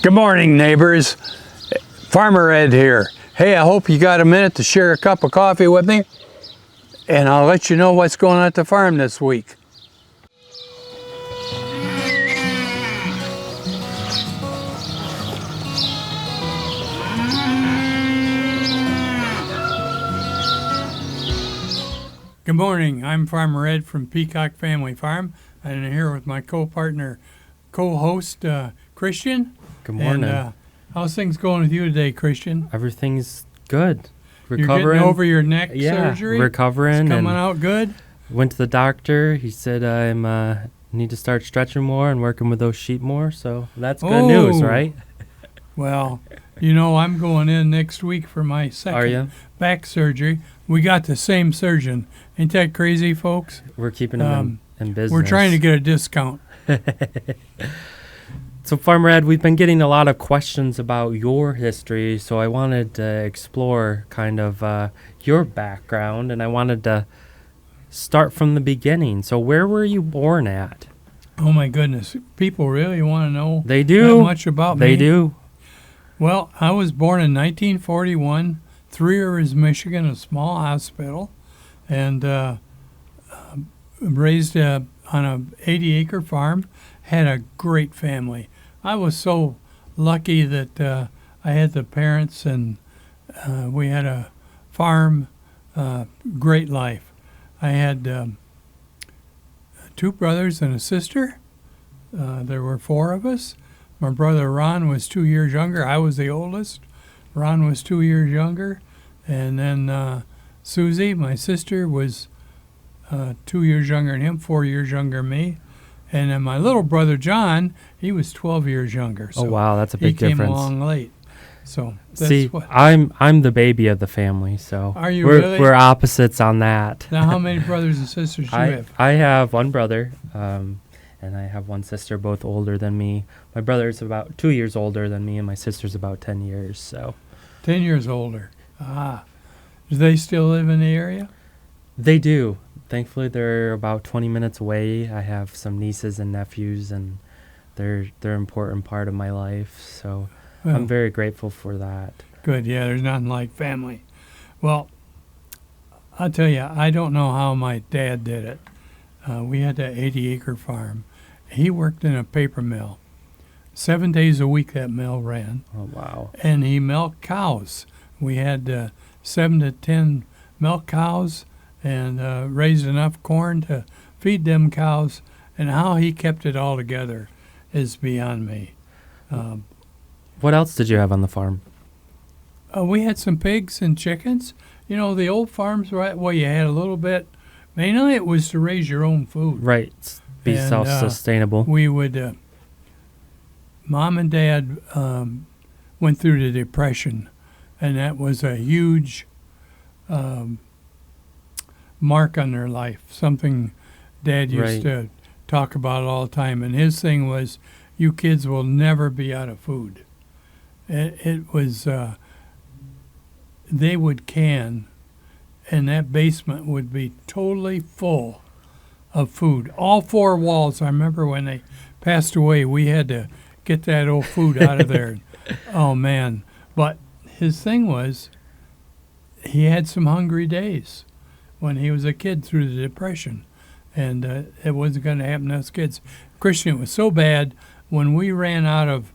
Good morning, neighbors. Farmer Ed here. Hey, I hope you got a minute to share a cup of coffee with me, and I'll let you know what's going on at the farm this week. Good morning. I'm Farmer Ed from Peacock Family Farm, and I'm here with my co-host, Christian. Good morning. And, how's things going with you today, Christian? Everything's good. You're Recovering. getting over your neck surgery? Recovering. It's coming and out good? Went to the doctor. He said I need to start stretching more and working with those sheep more. So that's good news, right? Well, you know, I'm going in next week for my Are second you? back surgery. We got the same surgeon. Ain't that crazy, folks? We're keeping him in business. We're trying to get a discount. So, Farmer Ed, we've been getting a lot of questions about your history, so I wanted to explore kind of your background, and I wanted to start from the beginning. So, where were you born at? Oh, my goodness. People really want to know They do. that much about me. They do. Well, I was born in 1941, Three Rivers, Michigan, a small hospital, and raised on an 80-acre farm. Had a great family. I was so lucky that I had the parents, and we had a farm, great life. I had 2 brothers and a sister. There were 4 of us. My brother Ron was 2 years younger. I was the oldest. Ron was 2 years younger. And then Susie, my sister, was 2 years younger than him, 4 years younger than me. And then my little brother John, he was 12 years younger. So Oh, wow, that's a big he difference. came along late. So that's See, what. I'm the baby of the family, so Are you we're really? we're opposites on that. Now, how many brothers and sisters do you have? I have one brother, and I have one sister, both older than me. My brother's about 2 years older than me, and my sister's about 10 years. So 10 years older. Ah. Do they still live in the area? they do. Thankfully, they're about 20 minutes away. I have some nieces and nephews, and they're an important part of my life. So Well, I'm very grateful for that. good. Yeah, there's nothing like family. Well, I'll tell you, I don't know how my dad did it. We had that 80-acre farm. He worked in a paper mill. 7 days a week that mill ran. Oh, wow. And he milked cows. We had 7 to 10 milk cows and raised enough corn to feed them cows. And how he kept it all together is beyond me. What else did you have on the farm? We had some pigs and chickens. You know, the old farms, right? Well, you had a little bit. Mainly it was to raise your own food. Right. Be And, self-sustainable. We would, Mom and Dad went through the Depression, and that was a huge mark on their life, something Dad used Right. to talk about all the time. And his thing was, you kids will never be out of food. It was, they would can, and that basement would be totally full of food. All 4 walls. I remember when they passed away, we had to get that old food out of there. Oh, man. But his thing was, he had some hungry days when he was a kid through the Depression. And it wasn't going to happen to us kids. Christian, it was so bad, when we ran out of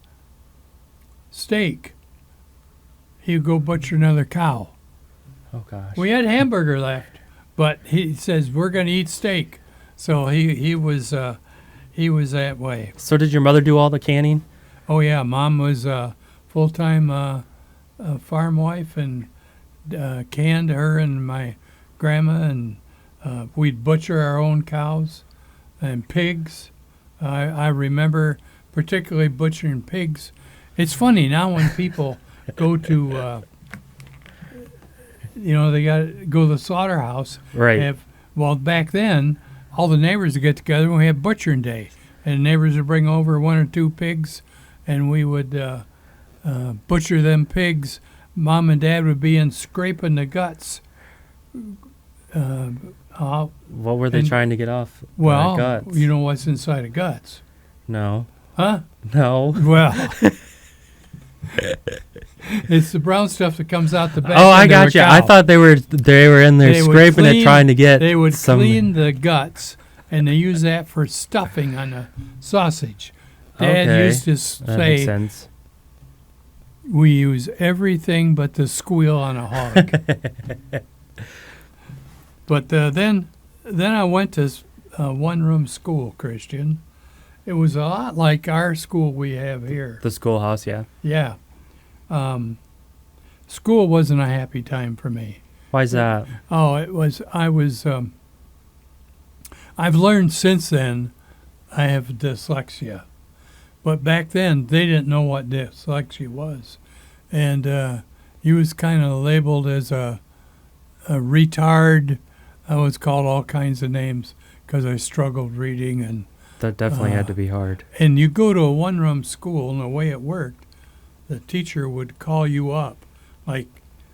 steak, he would go butcher another cow. Oh, gosh. We had hamburger left, but he says, we're going to eat steak. So he was that way. So did your mother do all the canning? Oh, yeah. Mom was a full-time farm wife and canned her and my grandma, and we'd butcher our own cows and pigs. I remember particularly butchering pigs. It's funny now when people go to, they got to go to the slaughterhouse. Right. Well, back then, all the neighbors would get together and we had butchering day. And the neighbors would bring over 1 or 2 pigs, and we would butcher them pigs. Mom and Dad would be in scraping the guts. What were they and- trying to get off? Well, guts? you know what's inside of guts. No. Huh? No. Well, It's the brown stuff that comes out the back. Oh, I end of a got you. I cow. thought they were in there They would scraping it, clean- trying to get They would some. clean the guts, and they use that for stuffing on the sausage. Dad Okay. used to That makes say, sense. "We use everything but the squeal on a hog." But then I went to one-room school, Christian. It was a lot like our school we have here. The schoolhouse, yeah. Yeah. School wasn't a happy time for me. Why's that? Oh, I've learned since then I have dyslexia. But back then, they didn't know what dyslexia was. And he was kind of labeled as a retard. I was called all kinds of names because I struggled reading. That definitely had to be hard. And you go to a one-room school, and the way it worked, the teacher would call you up. Like,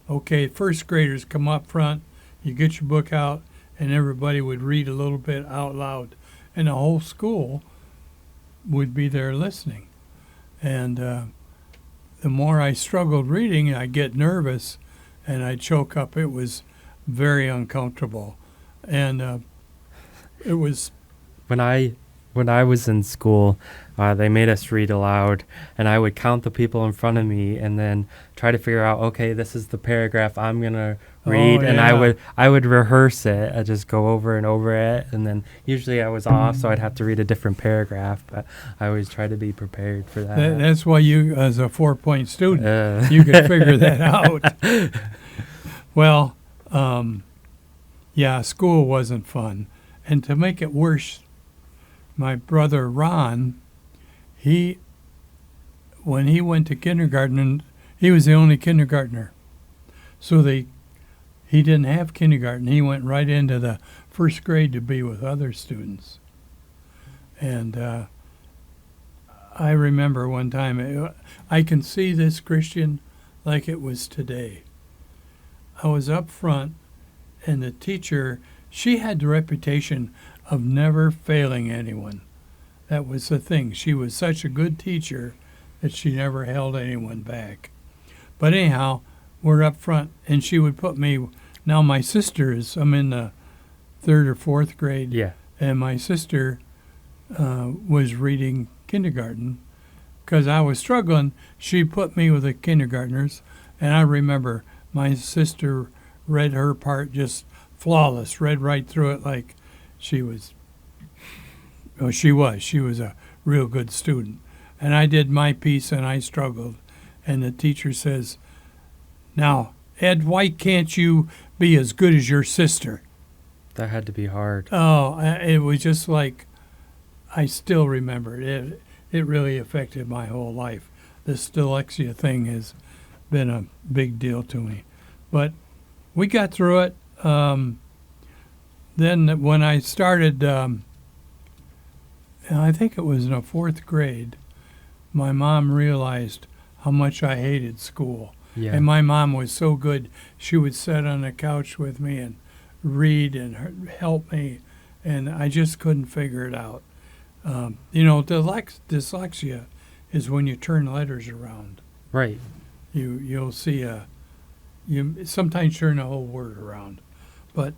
okay, first graders come up front, you get your book out, and everybody would read a little bit out loud. And the whole school would be there listening. And the more I struggled reading, I'd get nervous, and I'd choke up. It was very uncomfortable. And it was... When I was in school, they made us read aloud, and I would count the people in front of me, and then try to figure out, okay, this is the paragraph I'm gonna read, and yeah. I would rehearse it. I'd just go over and over it, and then usually I was off, so I'd have to read a different paragraph. But I always try to be prepared for that. That's why you, as a 4-point student, Uh, you could figure that out. Well, yeah, school wasn't fun. And to make it worse, my brother Ron, when he went to kindergarten, he was the only kindergartner. So he didn't have kindergarten. He went right into the first grade to be with other students. And I remember one time, I can see this, Christian, like it was today. I was up front, and the teacher, she had the reputation of never failing anyone. That was the thing. She was such a good teacher that she never held anyone back. But anyhow, we're up front, and she would put me. Now my sister I'm in the 3rd or 4th grade, yeah. and my sister was reading kindergarten. Because I was struggling, she put me with the kindergartners, and I remember my sister read her part just flawless, read right through it like she was a real good student. And I did my piece, and I struggled. And the teacher says, "Now, Ed, why can't you be as good as your sister?" That had to be hard. Oh, it was just like, I still remember it. It really affected my whole life. This dyslexia thing has been a big deal to me. But we got through it. Then when I started, I think it was in the 4th grade, my mom realized how much I hated school. Yeah. And my mom was so good. She would sit on the couch with me and read and help me, and I just couldn't figure it out. Dyslexia is when you turn letters around. Right. You'll see you sometimes turn a whole word around. But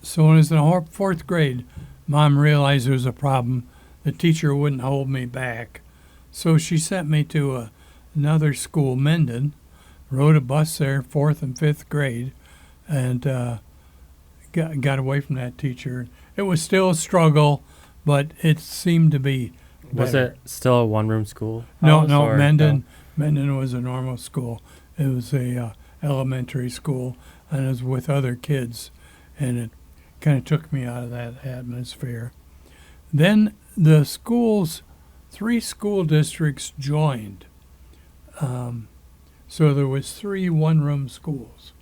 so when I was in the 4th grade, Mom realized there was a problem. The teacher wouldn't hold me back. So she sent me to another school, Mendon, rode a bus there, 4th and 5th grade, and got away from that teacher. It was still a struggle, but it seemed to be Was better. it still a one-room school? No, house, or- Mendon was a normal school. It was a elementary school, and it was with other kids, and it kind of took me out of that atmosphere. Then the schools, 3 school districts joined. So there was 3 one-room schools.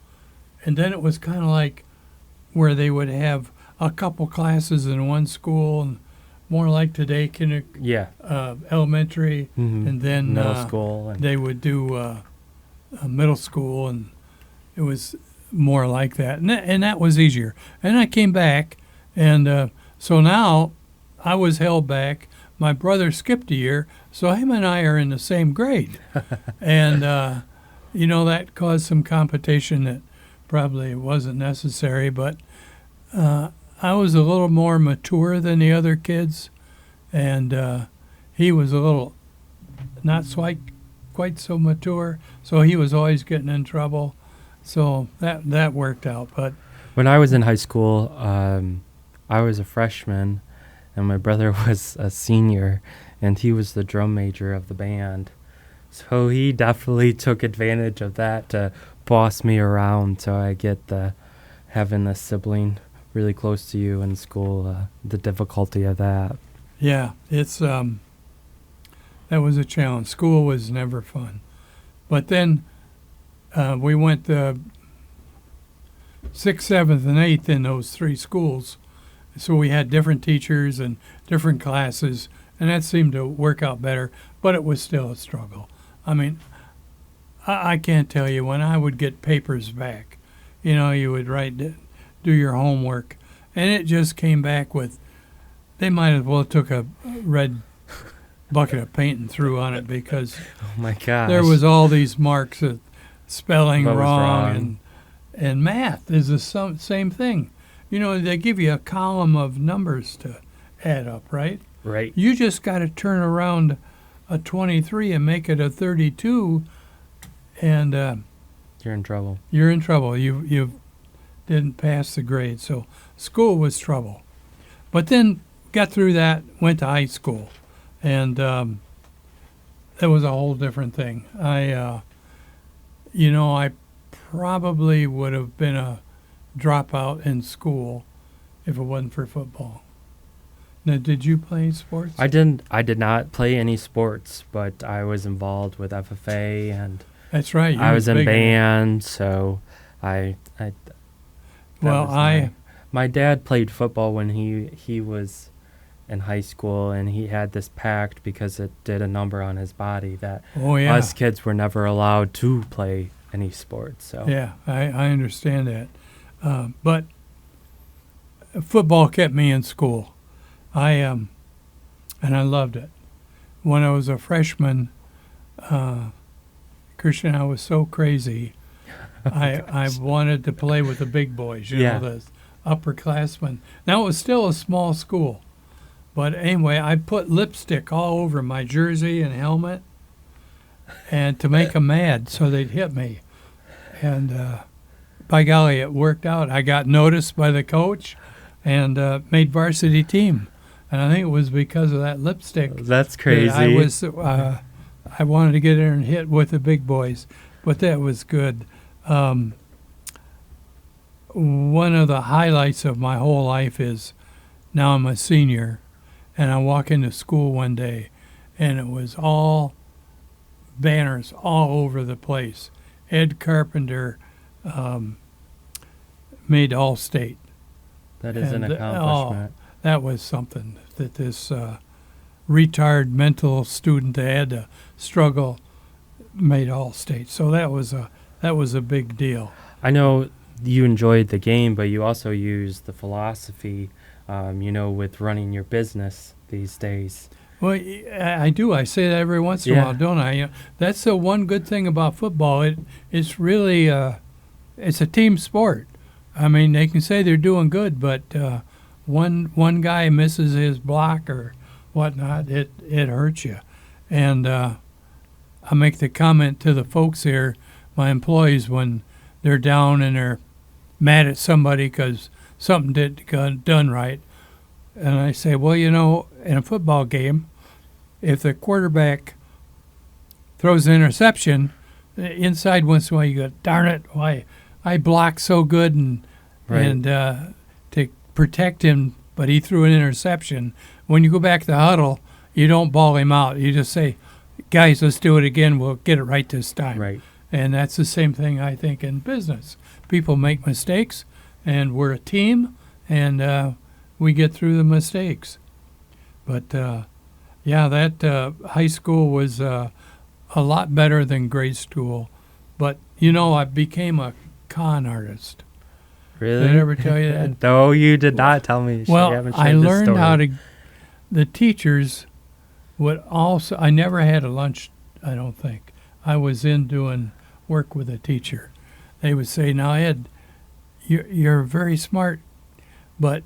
And then it was kind of like where they would have a couple classes in one school, and more like today, Yeah. elementary, Mhm. and then Middle school. And they would do a middle school, and it was more like that. And that was easier. And I came back, and so now I was held back my brother skipped a year, so him and I are in the same grade. And, that caused some competition that probably wasn't necessary, but I was a little more mature than the other kids, and he was a little not quite so mature, so he was always getting in trouble. So that worked out. But When I was in high school, I was a freshman, and my brother was a senior, and he was the drum major of the band. So he definitely took advantage of that to boss me around. So I get having a sibling really close to you in school, the difficulty of that. yeah, it's that was a challenge. School was never fun. But then we went 6th, 7th, and 8th in those three schools. So we had different teachers and different classes, and that seemed to work out better, but it was still a struggle. I mean, I can't tell you, when I would get papers back, you would do your homework, and it just came back with, they might as well took a red bucket of paint and threw on it, because Oh my gosh. there was all these marks of spelling What was wrong, wrong? and math is the same thing. They give you a column of numbers to add up, right? Right. You just got to turn around a 23 and make it a 32, and You're in trouble. you're in trouble. You didn't pass the grade, so school was trouble. But then got through that, went to high school, and that was a whole different thing. I probably would have been a dropout in school if it wasn't for football. Now, did you play sports? I did not play any sports, but I was involved with FFA, and That's right. You I was in big band, so I that Well, was my dad played football when he was in high school, and he had this pact because it did a number on his body that Oh yeah. us kids were never allowed to play any sports. So Yeah, I understand that. But football kept me in school. And I loved it. When I was a freshman, Christian, I was so crazy. I wanted to play with the big boys, Yeah. the upperclassmen. Now, it was still a small school. But anyway, I put lipstick all over my jersey and helmet, and to make them mad so they'd hit me. And by golly, it worked out. I got noticed by the coach and made varsity team. And I think it was because of that lipstick. that's that crazy. I wanted to get in and hit with the big boys, but that was good. One of the highlights of my whole life is now I'm a senior, and I walk into school one day, and it was all banners all over the place. Ed Carpenter made All-State. That is an and, accomplishment. That was something that this retard mental student that had to struggle made All-State. So that was a big deal. I know you enjoyed the game, but you also used the philosophy, with running your business these days. Well, I do. I say that every once in a Yeah. while, don't I? That's the one good thing about football. It's really it's a team sport. I mean, they can say they're doing good, but one guy misses his block or whatnot, it hurts you. And I make the comment to the folks here, my employees, when they're down and they're mad at somebody because something didn't done right. And I say, well, in a football game, if the quarterback throws an interception, inside once in a while you go, darn it, why I blocked so good and Right. to protect him, but he threw an interception. When you go back to the huddle, you don't bawl him out. You just say, guys, let's do it again. We'll get it right this time. Right. And that's the same thing, I think, in business. People make mistakes, and we're a team, and we get through the mistakes. But, that high school was a lot better than grade school. But, I became a con artist. Really? Did I ever tell you that? No, you did not tell me. You Well, haven't I shared this learned story. the teachers What also, I never had a lunch, I don't think. I was in doing work with a teacher. They would say, now, Ed, you're very smart, but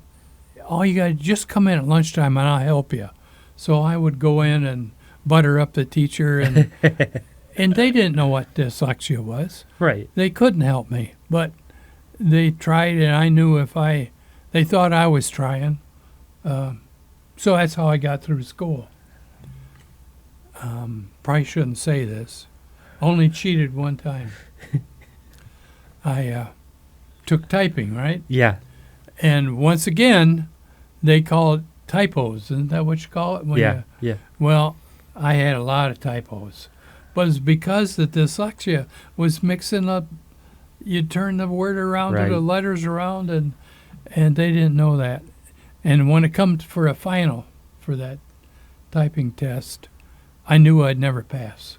all you got to just come in at lunchtime and I'll help you. So I would go in and butter up the teacher, and and they didn't know what dyslexia was. Right. They couldn't help me, but they tried, and I knew they thought I was trying. So that's how I got through school. Probably shouldn't say this. Only cheated one time. I took typing, right? Yeah. And once again, they call it typos. Isn't that what you call it? Yeah. Yeah. Well, I had a lot of typos. But it's because the dyslexia was mixing up. You turn the word around Right. or the letters around, and they didn't know that. And when it comes for a final for that typing test, I knew I'd never pass.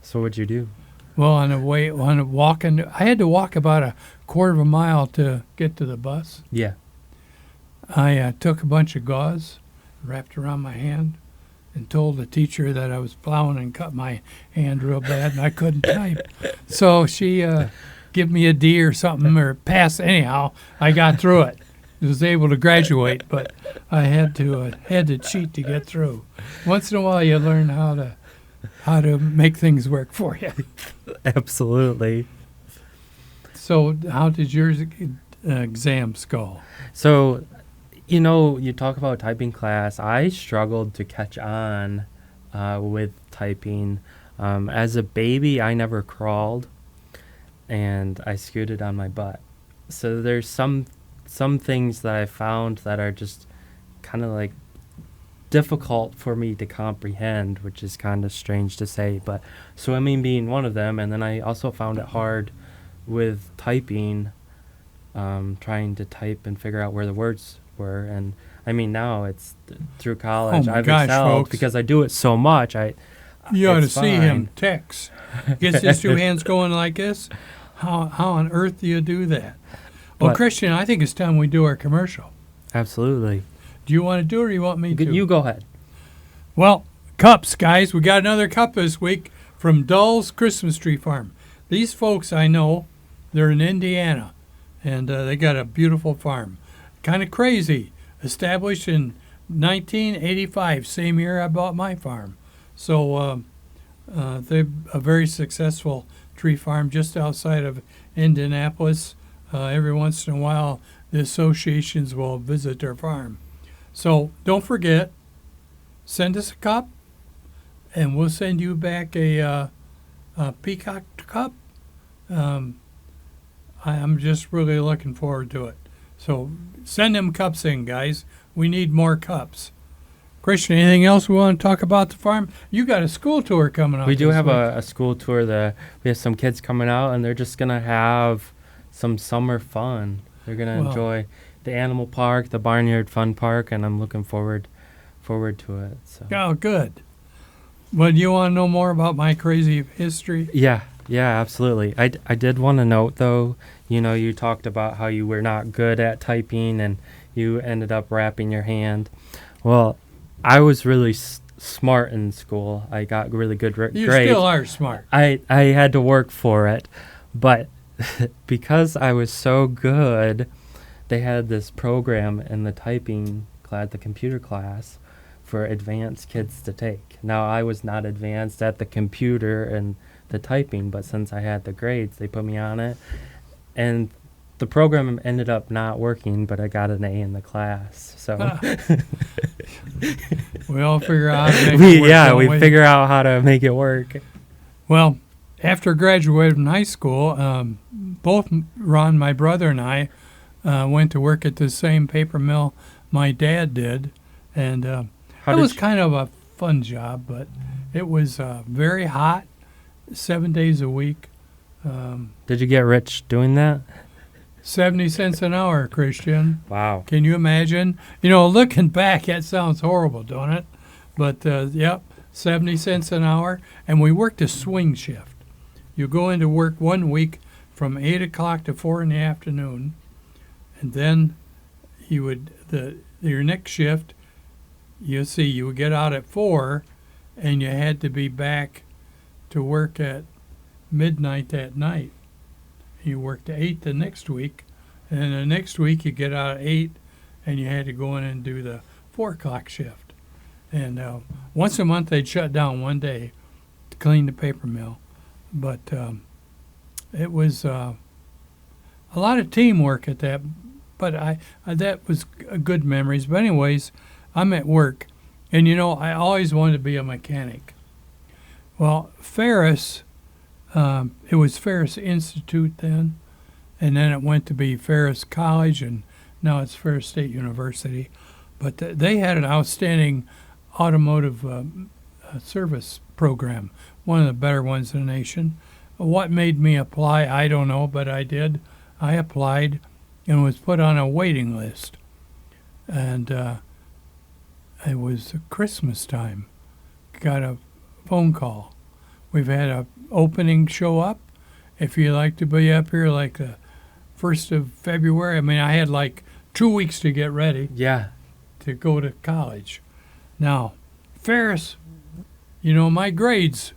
So what'd you do? Well, on walking, I had to walk about a quarter of a mile to get to the bus. Yeah. I took a bunch of gauze, wrapped around my hand, and told the teacher that I was plowing and cut my hand real bad and I couldn't type. So she give me a D or something or pass. Anyhow, I got through it. I was able to graduate, but I had to cheat to get through. Once in a while, you learn how to make things work for you. Absolutely. So, how did your exams go? So, you talk about typing class. I struggled to catch on with typing. As a baby, I never crawled, and I scooted on my butt. So there's some things that I found that are just kind of like difficult for me to comprehend, which is kind of strange to say, but swimming being one of them. And then I also found it hard with typing, trying to type and figure out where the words were. And I mean, now it's through college. Oh my I've gosh, excelled folks. because I do it so much. You ought to it's see him fine. text. Gets his two hands going like this. How on earth do you do that? Well, But- Christian, I think it's time we do our commercial. Absolutely. Do you want to do it or you want me to? You go ahead. Well, cups, guys. We got another cup this week from Dull's Christmas Tree Farm. These folks I know, they're in Indiana, and they got a beautiful farm. Kind of crazy. Established in 1985, same year I bought my farm. So they're a very successful tree farm just outside of Indianapolis. Every once in a while, the associations will visit their farm. So don't forget, send us a cup, and we'll send you back a peacock cup. I'm just really looking forward to it. So send them cups in, guys. We need more cups. Christian, anything else we want to talk about the farm? You got a school tour coming up. We do this have week. a school tour. We have some kids coming out, and they're just going to have some summer fun. They're going to Wow. enjoy the animal park, the Barnyard Fun Park, and I'm looking forward to it. So. Oh, good. Well, do you want to know more about my crazy history? Yeah, absolutely. I did want to note, though, you talked about how you were not good at typing and you ended up wrapping your hand. Well, I was really smart in school. I got really good grades. You still are smart. I had to work for it, but because I was so good, they had this program in the typing class, the computer class, for advanced kids to take. Now, I was not advanced at the computer and the typing, but since I had the grades, they put me on it. And the program ended up not working, but I got an A in the class. So We all figure out how to make it work, don't we figure out how to make it work. Well, after graduating from high school, both Ron, my brother, and I went to work at the same paper mill my dad did. And it was kind of a fun job, but it was very hot, 7 days a week. Did you get rich doing that? 70 cents an hour, Christian. Wow. Can you imagine? Looking back, that sounds horrible, don't it? But, yep, 70 cents an hour. And we worked a swing shift. You go into work 1 week from 8 o'clock to 4 in the afternoon. And then your next shift, you see, you would get out at 4, and you had to be back to work at midnight that night. You worked at 8 the next week, and then the next week you get out at 8, and you had to go in and do the 4 o'clock shift. And once a month they'd shut down one day to clean the paper mill. But it was a lot of teamwork at that. But I that was good memories. But anyways, I'm at work, and I always wanted to be a mechanic. Well, Ferris, it was Ferris Institute then, and then it went to be Ferris College, and now it's Ferris State University. But they had an outstanding automotive service program, one of the better ones in the nation. What made me apply, I don't know, but I did. I applied and was put on a waiting list. And it was Christmas time. Got a phone call. We've had a opening show up. If you'd like to be up here like the 1st of February, I mean, I had like 2 weeks to get ready Yeah. to go to college. Now, Ferris, my grades,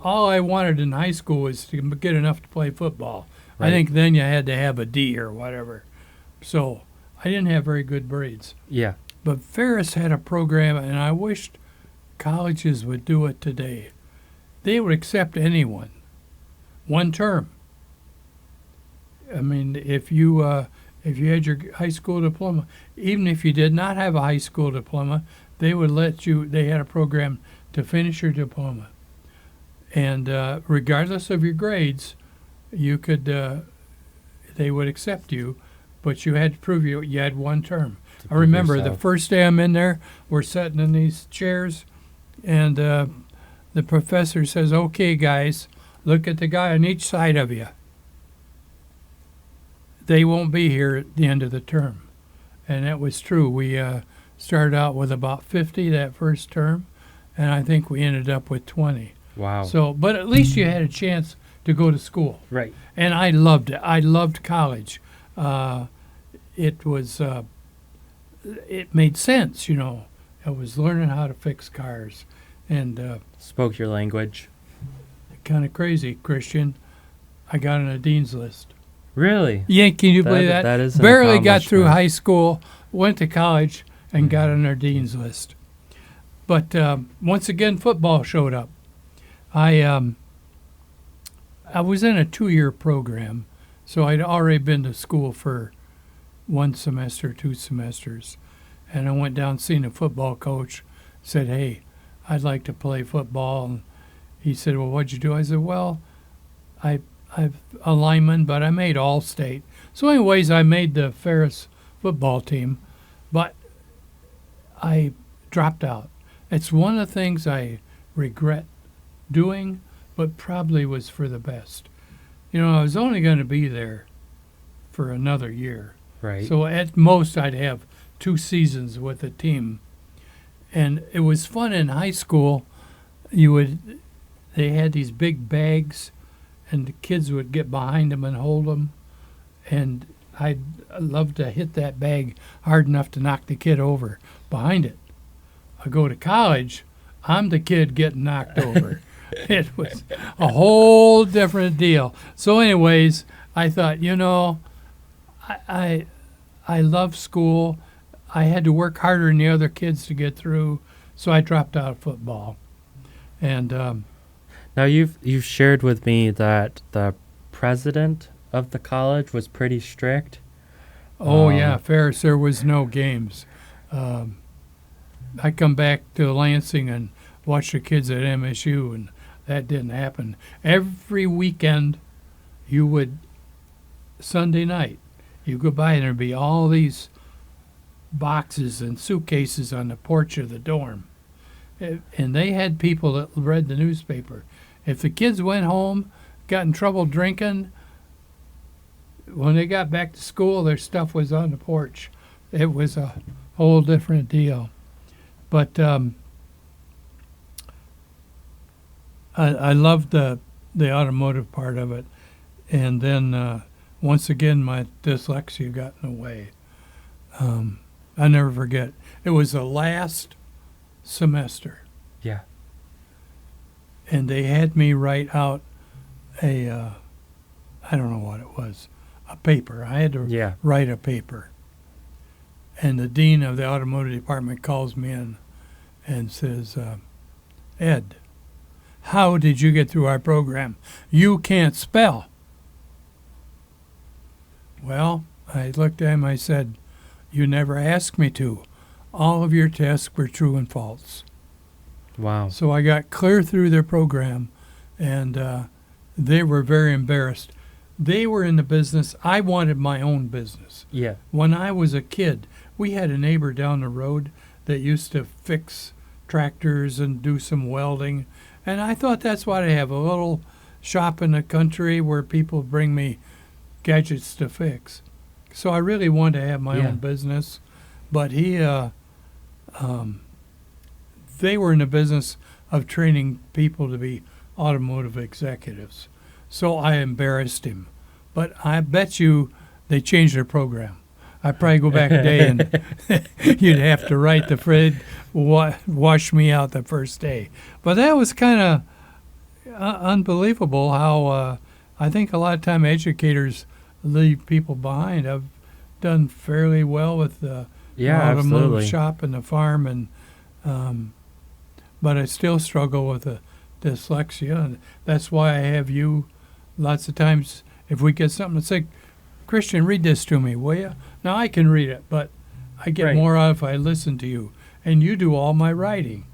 all I wanted in high school was to get enough to play football. Right. I think then you had to have a D or whatever. So I didn't have very good grades. Yeah. But Ferris had a program, and I wished colleges would do it today. They would accept anyone. One term. I mean, if you had your high school diploma, even if you did not have a high school diploma, they would let you. They had a program to finish your diploma, and regardless of your grades, you could. They would accept you, but you had to prove you had one term. I remember the first day I'm in there, we're sitting in these chairs, and the professor says, "Okay, guys, look at the guy on each side of you. They won't be here at the end of the term." And that was true. We started out with about 50 that first term, and I think we ended up with 20. Wow. So, but at least you had a chance to go to school. Right. And I loved it. I loved college. It was, it made sense, I was learning how to fix cars. And Spoke your language. kind of crazy, Christian, I got on a dean's list. Really? Yeah, can you believe that? That is an Barely got through accomplishment. high school, went to college, and got on our dean's list. But once again, football showed up. I was in a 2-year program, so I'd already been to school for 1 semester, 2 semesters. And I went down, seen a football coach, said, "Hey, I'd like to play football." And he said, "Well, what'd you do?" I said, "Well, I'm a lineman, but I made All-State." So anyways, I made the Ferris football team, but I dropped out. It's one of the things I regret doing, but probably was for the best. I was only going to be there for another year. Right. So at most I'd have 2 seasons with the team. And it was fun in high school. They had these big bags, and the kids would get behind them and hold them. And I'd love to hit that bag hard enough to knock the kid over behind it. I go to college, I'm the kid getting knocked over. It was a whole different deal. So anyways, I thought, I love school. I had to work harder than the other kids to get through, so I dropped out of football. And Now you've shared with me that the president of the college was pretty strict. yeah, Ferris, there was no games. I come back to Lansing and watch the kids at MSU, and that didn't happen. Every weekend, Sunday night, you go by and there'd be all these boxes and suitcases on the porch of the dorm. And they had people that read the newspaper. If the kids went home, got in trouble drinking, when they got back to school, their stuff was on the porch. It was a whole different deal. But I loved the automotive part of it. And then once again, my dyslexia got in the way. I never forget. It was the last semester, Yeah. and they had me write out a, I don't know what it was, a paper. I had to Yeah. write a paper. And the dean of the automotive department calls me in and says, Ed, how did you get through our program? You can't spell. Well, I looked at him, I said, you never asked me to. All of your tests were true and false. Wow. So I got clear through their program, and they were very embarrassed. They were in the business. I wanted my own business. Yeah. When I was a kid, we had a neighbor down the road that used to fix tractors and do some welding. And I thought that's what I have, a little shop in the country where people bring me gadgets to fix. So I really wanted to have my Yeah. own business. But they were in the business of training people to be automotive executives. So I embarrassed him. But I bet you they changed their program. I'd probably go back a day and you'd have to write the Fred wash me out the first day. But that was kind of unbelievable how I think a lot of time educators leave people behind. I've done fairly well with the Yeah, automotive absolutely. shop and the farm, and but I still struggle with the dyslexia, and that's why I have you. Lots of times, if we get something to say, Christian, read this to me, will you? Now I can read it, but I get Right. more out if I listen to you, and you do all my writing.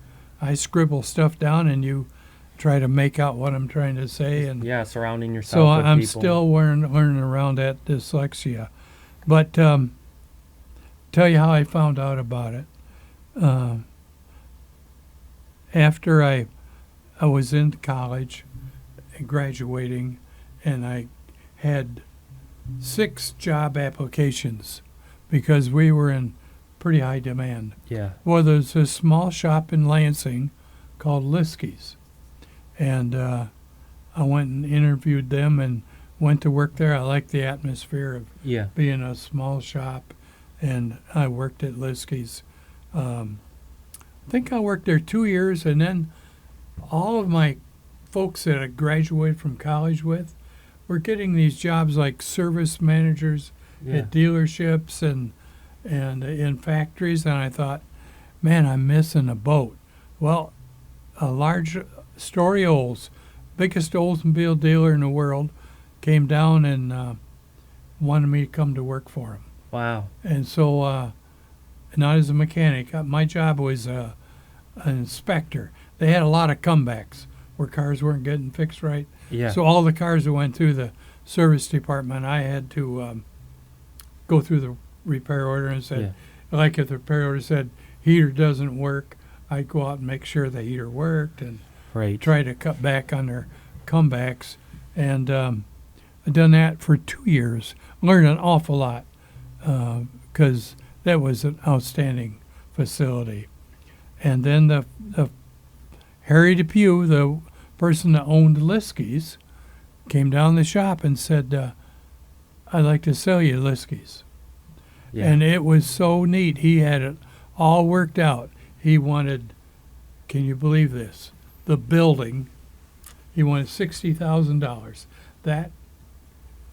I scribble stuff down, and you try to make out what I'm trying to say, and Yeah, surrounding so yourself with I'm people. still learning around that dyslexia. But tell you how I found out about it. After I was in college, graduating, and I had 6 job applications because we were in pretty high demand. Yeah. Well, there's a small shop in Lansing called Liskey's, and I went and interviewed them and went to work there. I liked the atmosphere of Yeah. being a small shop, and I worked at Liskey's. I think I worked there 2 years, and then all of my folks that I graduated from college with were getting these jobs like service managers Yeah. at dealerships and in factories, and I thought, man, I'm missing a boat. Well, a large Story Olds, biggest Oldsmobile dealer in the world, came down and wanted me to come to work for him. Wow. And so, not as a mechanic, my job was an inspector. They had a lot of comebacks where cars weren't getting fixed right. Yeah. So all the cars that went through the service department, I had to go through the repair order and said, like if the repair order said heater doesn't work, I'd go out and make sure the heater worked and Right. try to cut back on their comebacks. And I've done that for 2 years. Learned an awful lot because that was an outstanding facility. And then the Harry Depew, the person that owned Liskey's, came down the shop and said, I'd like to sell you Liskey's. Yeah. And it was so neat. He had it all worked out. He wanted, can you believe this? The building, he wanted $60,000. That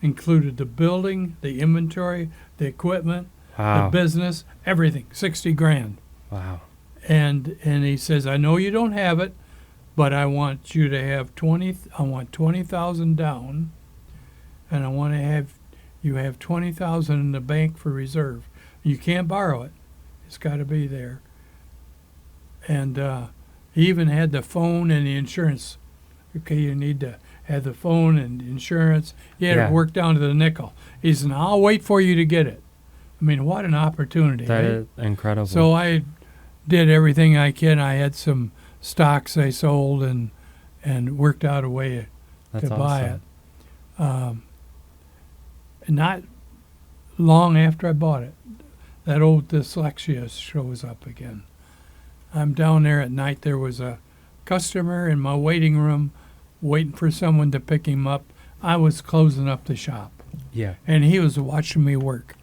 included the building, the inventory, the equipment, Wow. the business, everything, 60 grand. Wow. And he says, I know you don't have it, but I want you to have 20,000 down, and I want to have you have 20,000 in the bank for reserve. You can't borrow it. It's got to be there. And he even had the phone and the insurance. Okay, you need to have the phone and insurance. He had Yeah. it worked down to the nickel. He said, I'll wait for you to get it. I mean, what an opportunity. That right? is incredible. So I did everything I can. I had some stocks I sold and worked out a way That's to awesome. buy it. Not long after I bought it, that old dyslexia shows up again. I'm down there at night. There was a customer in my waiting room waiting for someone to pick him up. I was closing up the shop, Yeah. and he was watching me work.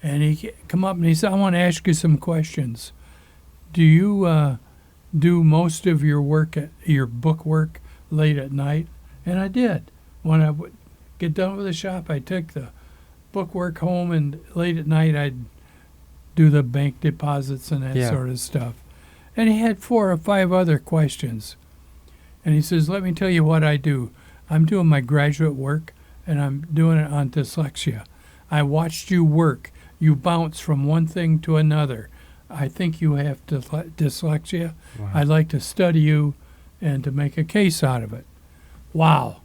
And he come up and he said, I want to ask you some questions. Do you do most of your work, your book work, late at night? And I did. When I would get done with the shop, I took the book work home, and late at night I'd do the bank deposits and that Yeah. sort of stuff. And he had 4 or 5 other questions. And he says, let me tell you what I do. I'm doing my graduate work, and I'm doing it on dyslexia. I watched you work. You bounce from one thing to another. I think you have dyslexia. Wow. I'd like to study you and to make a case out of it. Wow.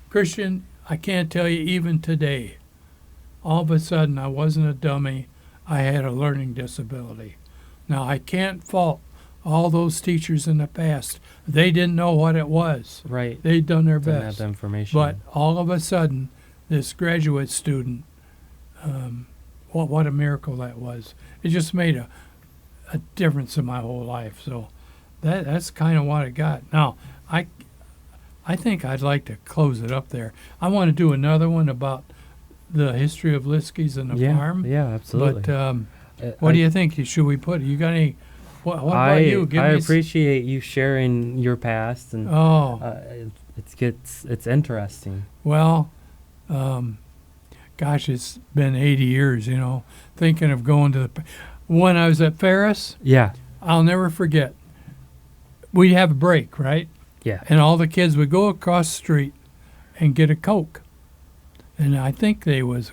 Christian, I can't tell you, even today, all of a sudden I wasn't a dummy. I had a learning disability. Now, I can't fault all those teachers in the past. They didn't know what it was. Right. They'd done their Didn't have best. the information. But all of a sudden, this graduate student, what a miracle that was. It just made a difference in my whole life. So that's kind of what I got. Now, I think I'd like to close it up there. I want to do another one about the history of Liskey's and the yeah, farm. yeah, absolutely. But what do you think? Should we put? You got any? What about you? I me appreciate you sharing your past, and it's interesting. Well, gosh, it's been 80 years. Thinking of going to when I was at Ferris. Yeah, I'll never forget. We'd have a break, right? yeah, And all the kids would go across the street and get a Coke. And I think they was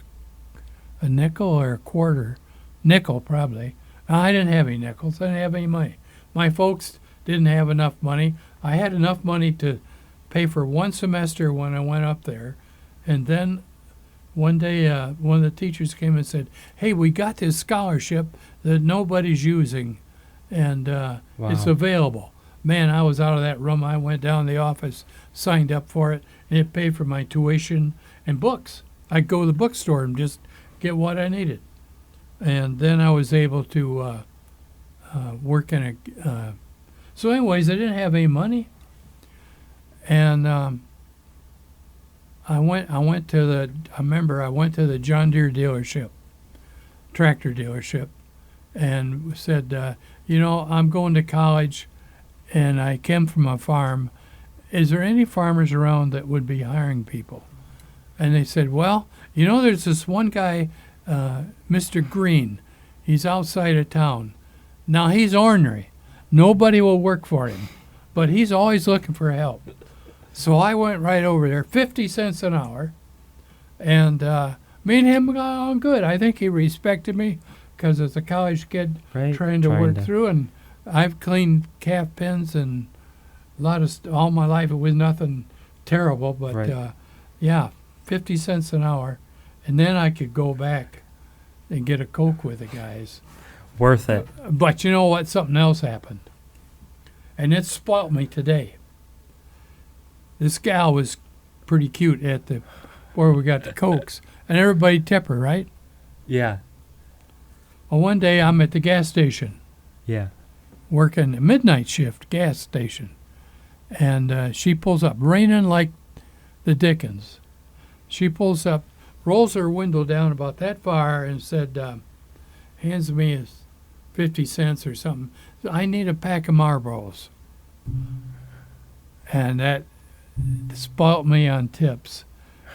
a nickel or a quarter. Nickel, probably. I didn't have any nickels. I didn't have any money. My folks didn't have enough money. I had enough money to pay for one semester when I went up there. And then one day, one of the teachers came and said, hey, we got this scholarship that nobody's using, and it's Wow. available. Man, I was out of that room. I went down to the office, signed up for it, and it paid for my tuition and books. I'd go to the bookstore and just get what I needed. And then I was able to work in a... so anyways, I didn't have any money. And I went to the John Deere dealership, tractor dealership, and said, I'm going to college, and I came from a farm. Is there any farmers around that would be hiring people? And they said, well, there's this one guy, Mr. Green. He's outside of town. Now, he's ornery. Nobody will work for him, but he's always looking for help. So I went right over there, 50 cents an hour, and me and him got on good. I think he respected me because as a college kid Right, trying to work through, and I've cleaned calf pens and a lot of all my life. It was nothing terrible, but Right. 50 cents an hour, and then I could go back and get a Coke with the guys. Worth it. But you know what? Something else happened, and it spoilt me today. This gal was pretty cute at where we got the Cokes, and everybody tip her, right? Yeah, Well, one day I'm at the gas station, yeah. working a midnight shift gas station, and she pulls up, raining like the dickens. She pulls up, rolls her window down about that far, and said, hands me 50 cents or something. I need a pack of Marlboros. And that spoilt me on tips.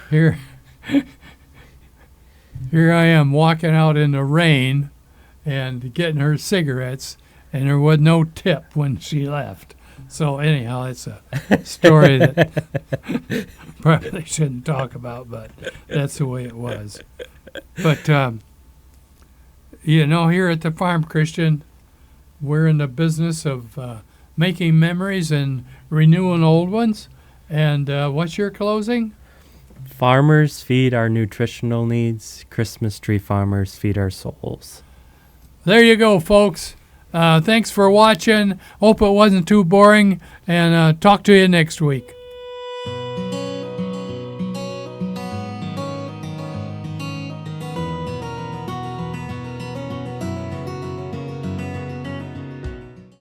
Here I am walking out in the rain and getting her cigarettes, and there was no tip when she left. So anyhow, it's a story that probably shouldn't talk about, but that's the way it was. But, here at the farm, Christian, we're in the business of making memories and renewing old ones. And what's your closing? Farmers feed our nutritional needs. Christmas tree farmers feed our souls. There you go, folks. Thanks for watching. Hope it wasn't too boring, and talk to you next week.